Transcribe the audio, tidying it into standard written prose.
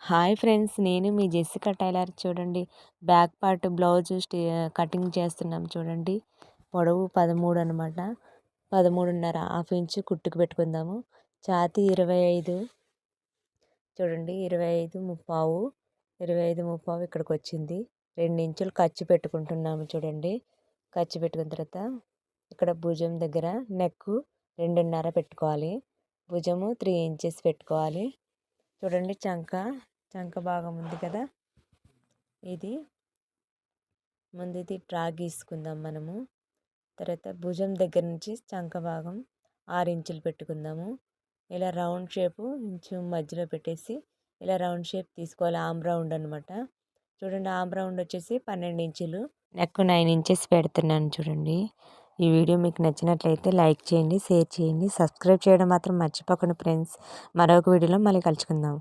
Hi friends, నేను మీ Jessica tailor. చూడండి, back part blouse cutting చేస్తున్నాం. చూడండి, పొడవు 13 అనమాట. 13.5 హాఫ్ ఇంచు కుట్టుకు పెట్టుకుందాము. ఛాతీ 25. చూడండి, 25 ముప్పావు, 25 ముప్పావు ఇక్కడికి వచ్చింది. 2 ఇంచులు ఖర్చు పెట్టుకుంటున్నాము. చూడండి, ఖర్చు పెట్టుకున్న తర్వాత ఇక్కడ భుజం దగ్గర నెక్ 2.5 పెట్టుకోవాలి. భుజము 3 ఇంచెస్ పెట్టుకోవాలి. చూడండి, చంక భాగం ఉంది కదా, ఇది ముందుది డ్రా గీసుకుందాం మనము. తర్వాత భుజం దగ్గర నుంచి చంక భాగం 6 ఇంచులు పెట్టుకుందాము. ఇలా రౌండ్ షేపు ఇంచు మధ్యలో పెట్టేసి ఇలా రౌండ్ షేప్ తీసుకోవాలి. ఆమ్ రౌండ్ అనమాట. చూడండి, ఆమ్ రౌండ్ వచ్చేసి 12 ఇంచులు. నెక్ 9 ఇంచెస్ పెడుతున్నాను. చూడండి, ఈ వీడియో మీకు నచ్చినట్లయితే లైక్ చేయండి, షేర్ చేయండి, సబ్స్క్రైబ్ చేయడం మాత్రం మర్చిపోకండి ఫ్రెండ్స్. మరొక వీడియోలో మళ్ళీ కలుసుకుందాం.